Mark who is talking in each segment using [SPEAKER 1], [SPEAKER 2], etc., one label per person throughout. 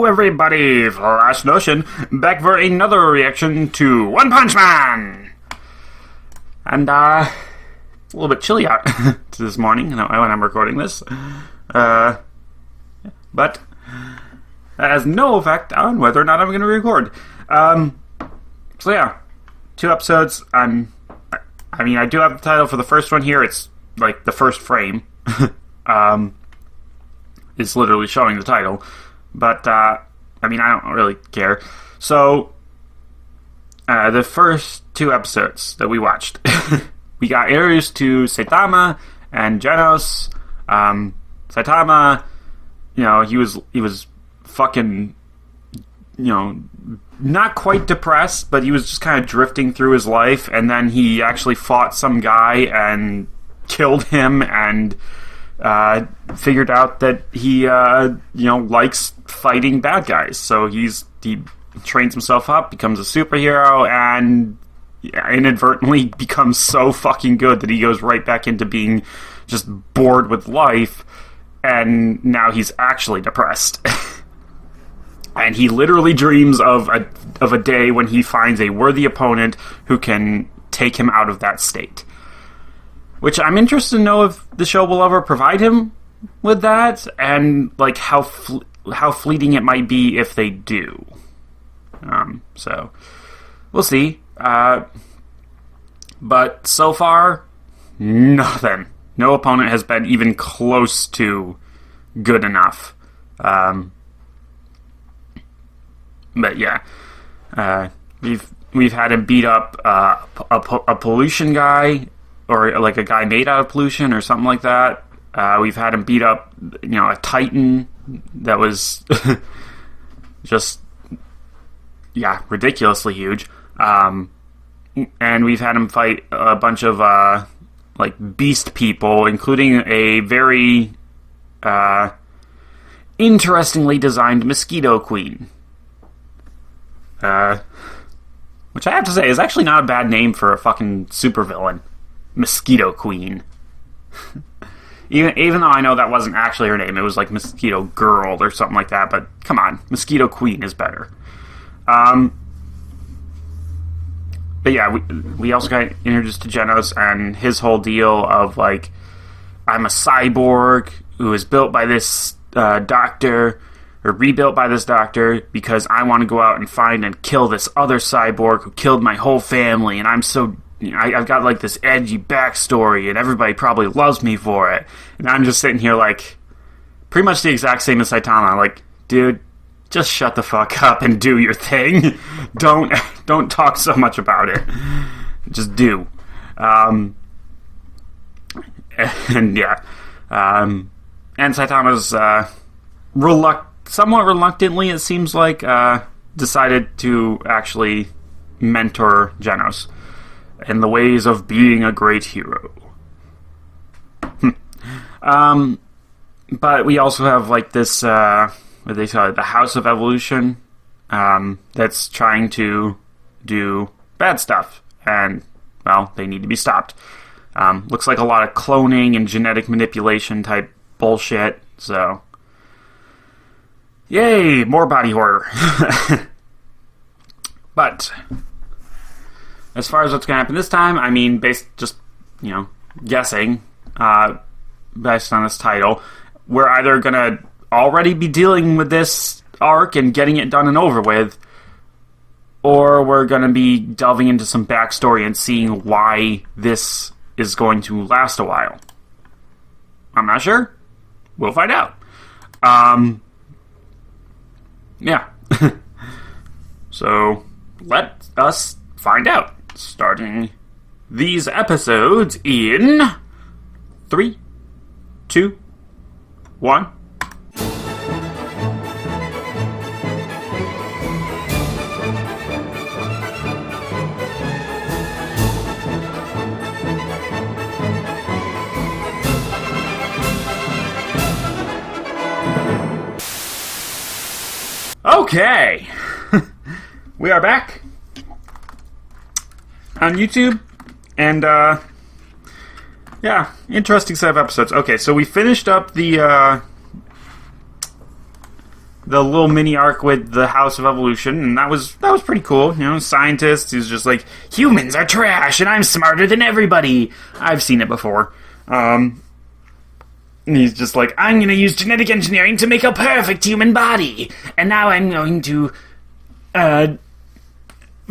[SPEAKER 1] everybody, Flash Notion, back for another reaction to One Punch Man! And, it's a little bit chilly out this morning when I'm recording this. But that has no effect on whether or not I'm going to record. So yeah, 2 episodes. I do have the title for the first one here. It's like the first frame. It's literally showing the title. But, I don't really care. So, the first 2 episodes that we watched, we got introduced to Saitama and Genos. Saitama, he was fucking, not quite depressed, but he was just kind of drifting through his life, and then he actually fought some guy and killed him, and figured out that he, likes fighting bad guys. So he trains himself up, becomes a superhero, and inadvertently becomes so fucking good that he goes right back into being just bored with life, and now he's actually depressed. And he literally dreams of a day when he finds a worthy opponent who can take him out of that state. Which I'm interested to know if the show will ever provide him with that, and like how fleeting it might be if they do. So we'll see. But so far, nothing. No opponent has been even close to good enough. But yeah, we've had him beat up a pollution guy, or like a guy made out of pollution or something like that. We've had him beat up, a Titan that was just, ridiculously huge. And we've had him fight a bunch of, beast people, including a very, interestingly designed Mosquito Queen. Which I have to say is actually not a bad name for a fucking supervillain. Mosquito Queen. even though I know that wasn't actually her name, it was like Mosquito Girl or something like that, but come on, Mosquito Queen is better. But yeah, we also got introduced to Genos and his whole deal of like, I'm a cyborg who is built by this doctor, or rebuilt by this doctor, because I want to go out and find and kill this other cyborg who killed my whole family, and I'm so... I've got like this edgy backstory, and everybody probably loves me for it. And I'm just sitting here like, pretty much the exact same as Saitama. Like, dude, just shut the fuck up and do your thing. Don't talk so much about it. Just do. And yeah, and Saitama's somewhat reluctantly, it seems like, decided to actually mentor Genos in the ways of being a great hero. But we also have like this, what they call it, the House of Evolution, that's trying to do bad stuff, and, well, they need to be stopped. Looks like a lot of cloning and genetic manipulation type bullshit, so... Yay, more body horror. But... as far as what's going to happen this time, guessing, based on this title, we're either going to already be dealing with this arc and getting it done and over with, or we're going to be delving into some backstory and seeing why this is going to last a while. I'm not sure. We'll find out. Yeah. So, let us find out. Starting these episodes in 3, 2, 1. Okay. We are back on YouTube, and yeah, interesting set of episodes. Okay, so we finished up the the little mini arc with the House of Evolution, and that was pretty cool. You know, scientist who's just like, humans are trash, and I'm smarter than everybody. I've seen it before. And he's just like, I'm going to use genetic engineering to make a perfect human body, and now I'm going to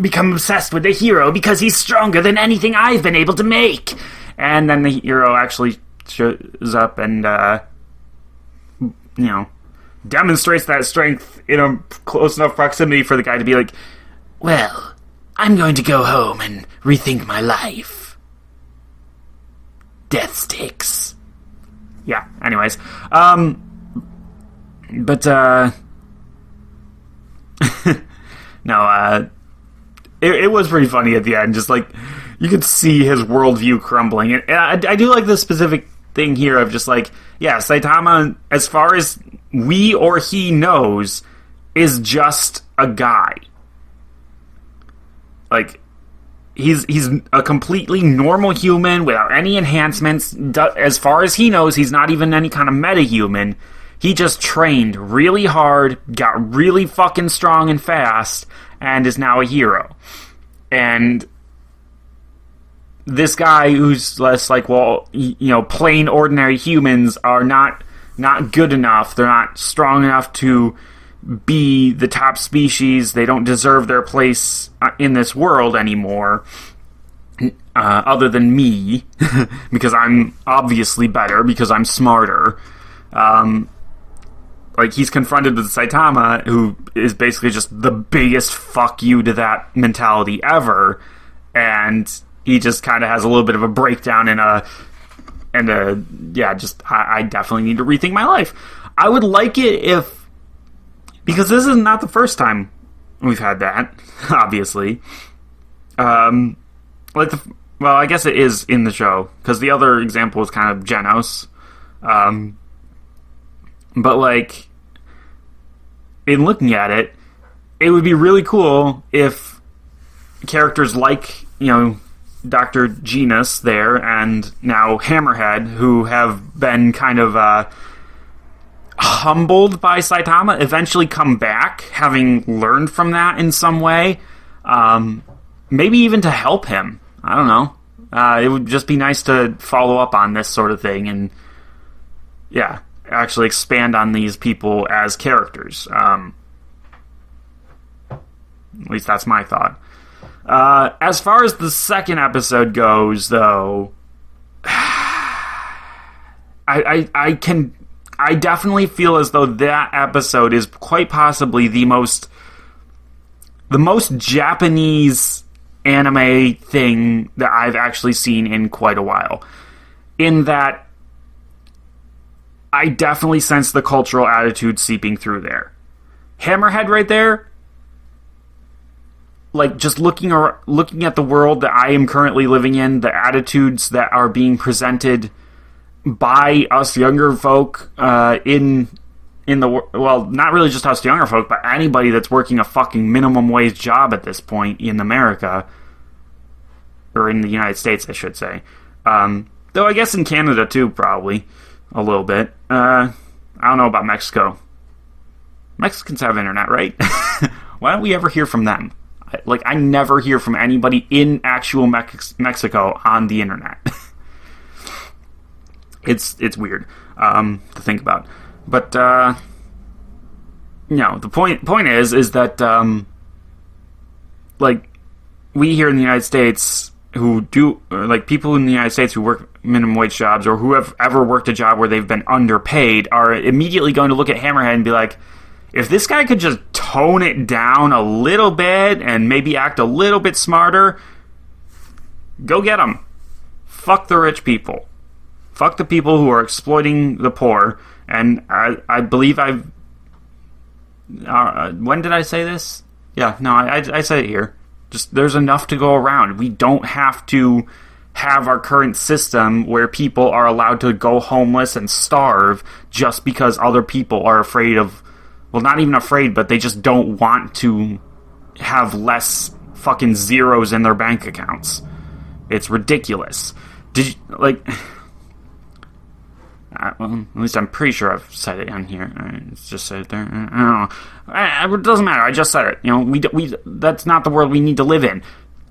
[SPEAKER 1] become obsessed with the hero because he's stronger than anything I've been able to make. And then the hero actually shows up and, demonstrates that strength in a close enough proximity for the guy to be like, well, I'm going to go home and rethink my life. Death sticks. Yeah, anyways. It was pretty funny at the end. Just like, you could see his worldview crumbling. And I do like the specific thing here of just like, yeah, Saitama, as far as we or he knows, is just a guy. Like, he's a completely normal human without any enhancements. As far as he knows, he's not even any kind of meta-human. He just trained really hard, got really fucking strong and fast, and is now a hero. And this guy who's less like, well, plain ordinary humans are not good enough. They're not strong enough to be the top species. They don't deserve their place in this world anymore. Other than me, because I'm obviously better, because I'm smarter. Like, he's confronted with Saitama, who is basically just the biggest fuck you to that mentality ever, and he just kind of has a little bit of a breakdown I definitely need to rethink my life. I would like it if, because this is not the first time we've had that, obviously. I guess it is in the show, because the other example was kind of Genos. But, like, in looking at it, it would be really cool if characters like, Dr. Genus there, and now Hammerhead, who have been kind of humbled by Saitama, eventually come back, having learned from that in some way. Maybe even to help him. I don't know. It would just be nice to follow up on this sort of thing and, yeah, actually expand on these people as characters. At least that's my thought. As far as the second episode goes, though, I definitely feel as though that episode is quite possibly the most Japanese anime thing that I've actually seen in quite a while. In that, I definitely sense the cultural attitude seeping through there. Hammerhead right there, like, just looking at the world that I am currently living in, the attitudes that are being presented by us younger folk in the, well, not really just us younger folk, but anybody that's working a fucking minimum wage job at this point in America, or in the United States, I should say. Though I guess in Canada too, probably. A little bit. I don't know about Mexico. Mexicans have internet, right? Why don't we ever hear from them? I never hear from anybody in actual Mexico on the internet. It's weird to think about. But, the point is that, we here in the United States who do, people in the United States who work minimum wage jobs, or who have ever worked a job where they've been underpaid, are immediately going to look at Hammerhead and be like, if this guy could just tone it down a little bit and maybe act a little bit smarter, go get him. Fuck the rich people. Fuck the people who are exploiting the poor. And I believe I've... when did I say this? Yeah, no, I said it here. Just, there's enough to go around. We don't have to have our current system where people are allowed to go homeless and starve just because other people are afraid of, well, not even afraid, but they just don't want to have less fucking zeros in their bank accounts. It's ridiculous. well, at least I'm pretty sure I've said it on here. It's just said it there. I don't know. It doesn't matter. I just said it. You know, we that's not the world we need to live in.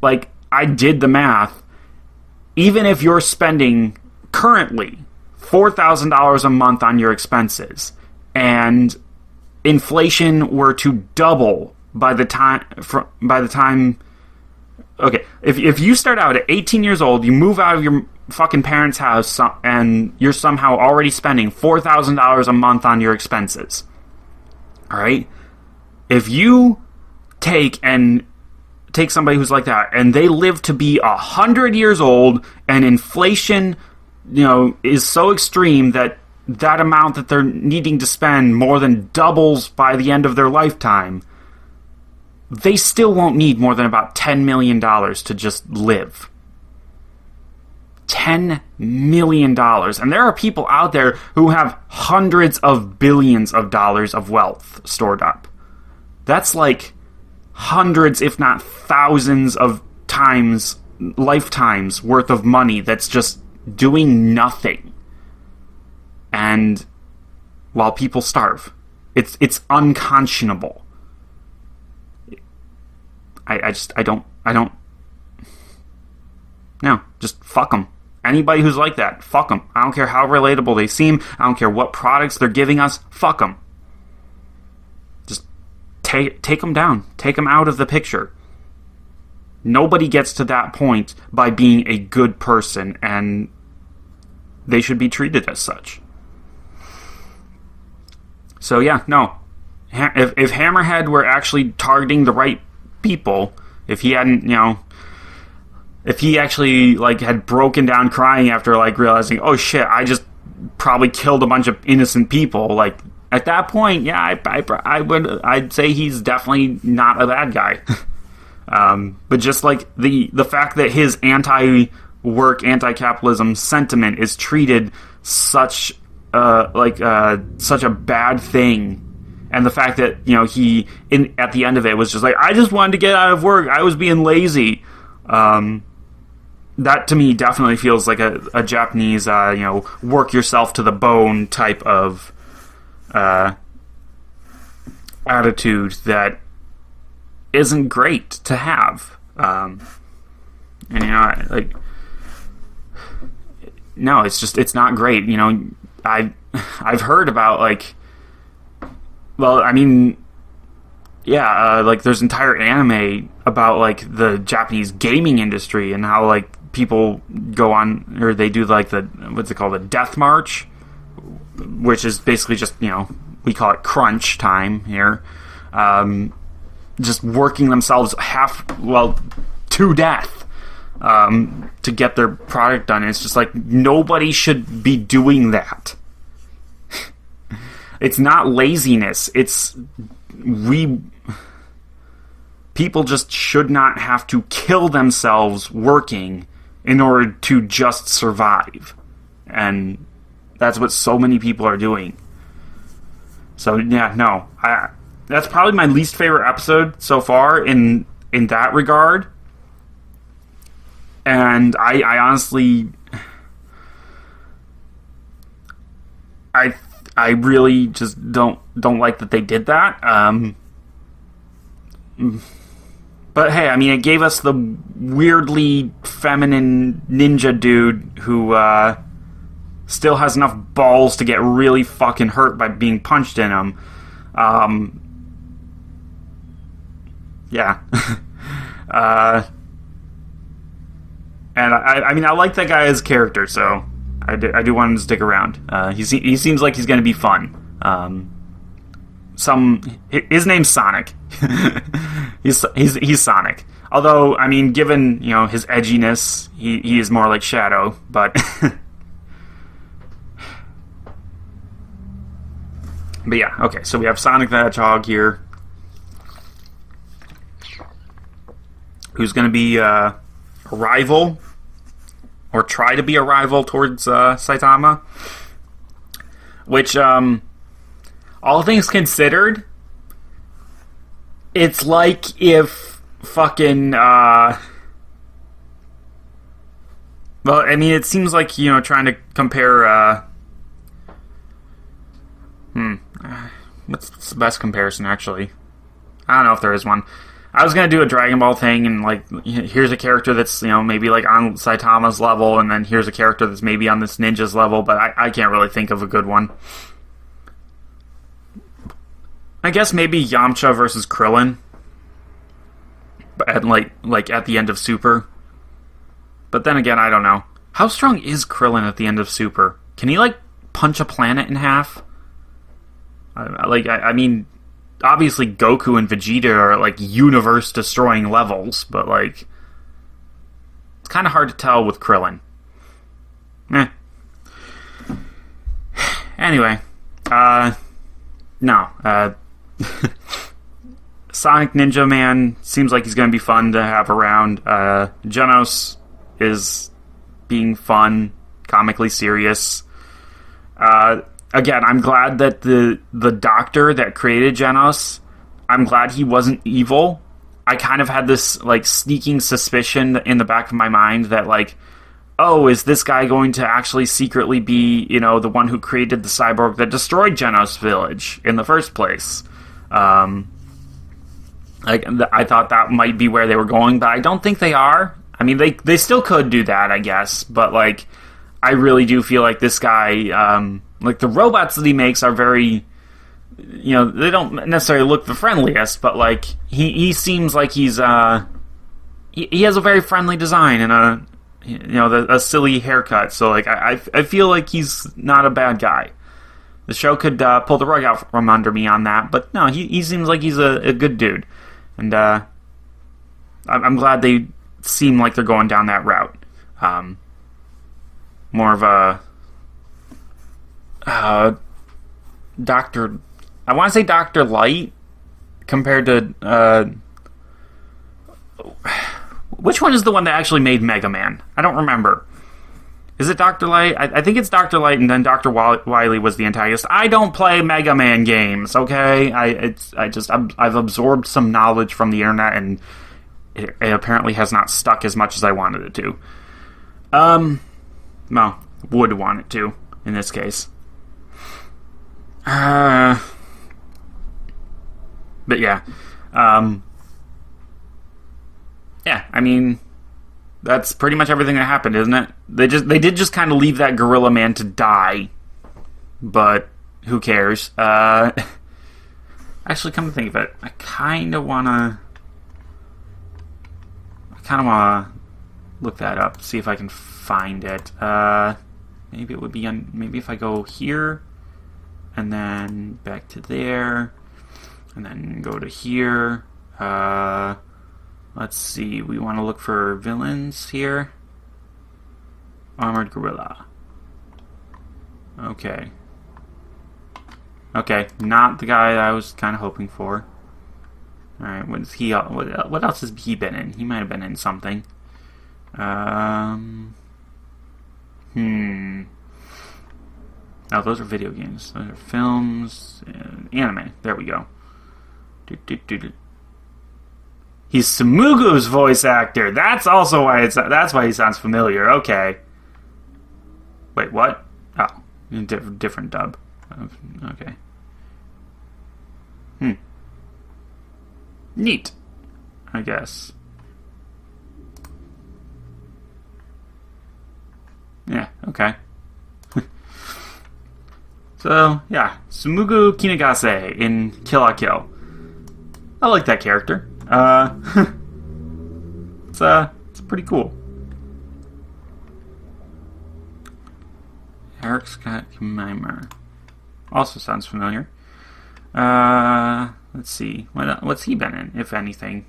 [SPEAKER 1] Like, I did the math. Even if you're spending currently $4,000 a month on your expenses, and inflation were to double by the time. Okay, if you start out at 18 years old, you move out of your fucking parents' house, and you're somehow already spending $4,000 a month on your expenses. All right, if you take somebody who's like that, and they live to be 100 years old, and inflation, you know, is so extreme that amount that they're needing to spend more than doubles by the end of their lifetime, they still won't need more than about $10 million to just live. $10 million. And there are people out there who have hundreds of billions of dollars of wealth stored up. That's like hundreds, if not thousands of lifetimes worth of money that's just doing nothing. And while people starve. It's unconscionable. I don't. No, just fuck them. Anybody who's like that, fuck them. I don't care how relatable they seem. I don't care what products they're giving us. Fuck them. Just take them down. Take them out of the picture. Nobody gets to that point by being a good person, and they should be treated as such. So yeah, no. If Hammerhead were actually targeting the right people, if he hadn't, you know, if he actually, like, had broken down crying after, like, realizing, oh shit, I just probably killed a bunch of innocent people, like, at that point, yeah, I'd say he's definitely not a bad guy. But just, like, the fact that his anti-work, anti-capitalism sentiment is treated such a bad thing, and the fact that, you know, he, at the end of it, was just like, I just wanted to get out of work, I was being lazy, that to me definitely feels like a Japanese, you know, work yourself to the bone type of attitude that isn't great to have. And, you know, like, no, it's not great. You know, I've heard about, like, well, I mean, yeah, like, there's entire anime about, like, the Japanese gaming industry and how, like, people go on, or they do, like, what's it called, the Death March, which is basically just, you know, we call it crunch time here, just working themselves to death, to get their product done. And it's just like, nobody should be doing that. It's not laziness. People just should not have to kill themselves working in order to just survive. And that's what so many people are doing. So, yeah, no. That's probably my least favorite episode so far in that regard. And I honestly... I really just don't like that they did that. But hey, I mean, it gave us the weirdly feminine ninja dude who still has enough balls to get really fucking hurt by being punched in him. Yeah. And I mean, I like that guy as a character, so I do want him to stick around. He seems like he's going to be fun. His name's Sonic. he's Sonic. Although, I mean, given, you know, his edginess, he is more like Shadow. But but yeah, okay. So we have Sonic the Hedgehog here, who's going to be a rival, or try to be a rival towards Saitama. Which, all things considered, it's like if fucking, well, I mean, it seems like, you know, trying to compare, What's the best comparison, actually? I don't know if there is one. I was gonna do a Dragon Ball thing, and like, here's a character that's, you know, maybe like on Saitama's level, and then here's a character that's maybe on this ninja's level, but I can't really think of a good one. I guess maybe Yamcha versus Krillin, but at the end of Super. But then again, I don't know. How strong is Krillin at the end of Super? Can he like punch a planet in half? I mean, obviously Goku and Vegeta are like universe-destroying levels, but like, it's kind of hard to tell with Krillin. Anyway, Sonic Ninja Man seems like he's going to be fun to have around. Genos is being fun, comically serious. Again, I'm glad that the doctor that created Genos, I'm glad he wasn't evil. I kind of had this like sneaking suspicion in the back of my mind that like, oh, is this guy going to actually secretly be, you know, the one who created the cyborg that destroyed Genos Village in the first place? I thought that might be where they were going, but I don't think they are. I mean, they still could do that, I guess, but like, I really do feel like this guy, like the robots that he makes are very, you know, they don't necessarily look the friendliest, but like, he seems like he has a very friendly design and a silly haircut. So like, I feel like he's not a bad guy. The show could pull the rug out from under me on that, but no, he seems like he's a good dude, and I'm glad they seem like they're going down that route. More of a Doctor. I want to say Dr. Light compared to which one is the one that actually made Mega Man? I don't remember. Is it Dr. Light? I think it's Dr. Light, and then Dr. Wily was the antagonist. I don't play Mega Man games, okay? I've absorbed some knowledge from the internet, and it apparently has not stuck as much as I wanted it to. Well, would want it to, in this case. But yeah. Yeah, I mean, that's pretty much everything that happened, isn't it? They did just kind of leave that Gorilla Man to die, but who cares? Actually, come to think of it, I kind of wanna look that up, see if I can find it. Maybe it would be maybe if I go here, and then back to there, and then go to here. Let's see, we want to look for villains here. Armored Gorilla. Okay. Okay, not the guy I was kind of hoping for. Alright, what else has he been in? He might have been in something. Oh, those are video games. Those are films, anime. There we go. He's Sumugu's voice actor. That's also why that's why he sounds familiar. Okay. Wait, what? Oh, different dub. Okay. Neat, I guess. Yeah, okay. So, yeah, Sumugu Kinagase in Kill la Kill. I like that character. It's pretty cool. Eric Scott Kmimer. Also sounds familiar. Let's see. What's he been in, if anything?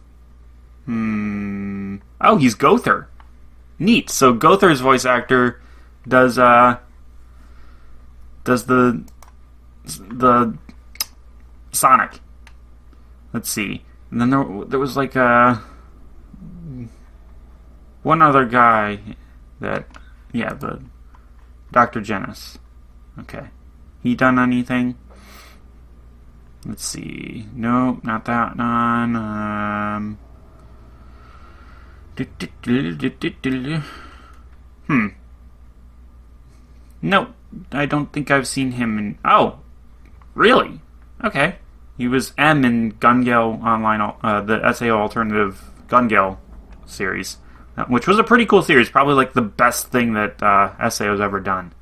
[SPEAKER 1] Oh, he's Gother. Neat. So Gother's voice actor does the Sonic. Let's see. And then there was like one other guy that, yeah, the Dr. Genos. Okay. He done anything? Let's see. Nope, not that one. Nope. I don't think I've seen him in... Oh! Really? Okay. He was M in Gun Gale Online, the SAO Alternative Gun Gale series, which was a pretty cool series. Probably like the best thing that SAO's ever done.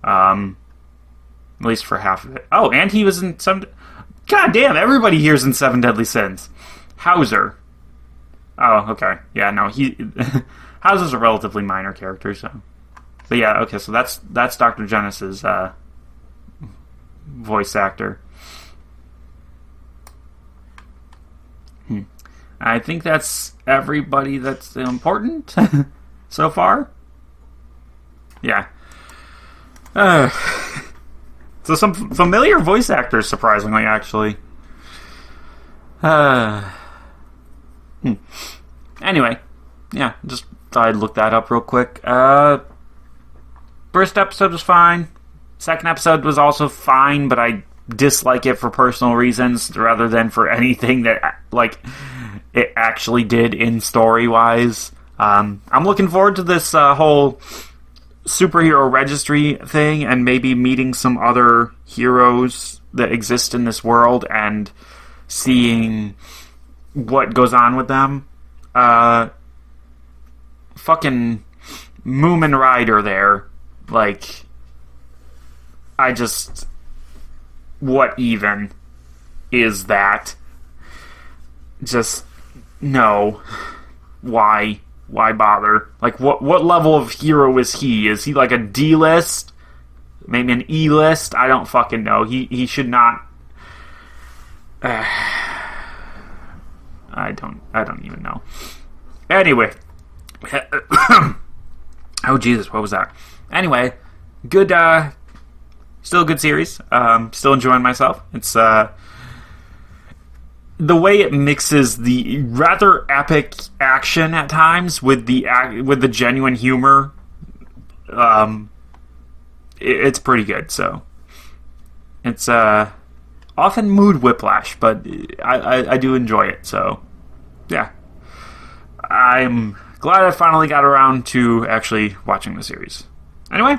[SPEAKER 1] At least for half of it. Oh, and he was in some... God damn, everybody here's in Seven Deadly Sins. Hauser. Oh, okay. Yeah, no, Hauser's a relatively minor character, so... But yeah, okay, so that's Dr. Genesis' voice actor. I think that's everybody that's important so far. Yeah. So some familiar voice actors, surprisingly, actually. Anyway, yeah, just thought I'd look that up real quick. First episode was fine. Second episode was also fine, but I dislike it for personal reasons rather than for anything that, like, it actually did in story-wise. I'm looking forward to this whole superhero registry thing and maybe meeting some other heroes that exist in this world and seeing what goes on with them. Fucking Moomin Rider there. Like, what even is that? Just, no. Why? Why bother? Like, what level of hero is he? Is he like a D-list? Maybe an E-list? I don't fucking know. He should not... I don't even know. Anyway. Oh, Jesus, what was that? Anyway, good, still a good series. Still enjoying myself. It's, the way it mixes the rather epic action at times with the genuine humor, it's pretty good. So it's often mood whiplash, but I do enjoy it. So yeah, I'm glad I finally got around to actually watching the series. Anyway,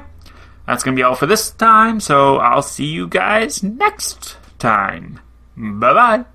[SPEAKER 1] that's gonna be all for this time. So I'll see you guys next time. Bye bye.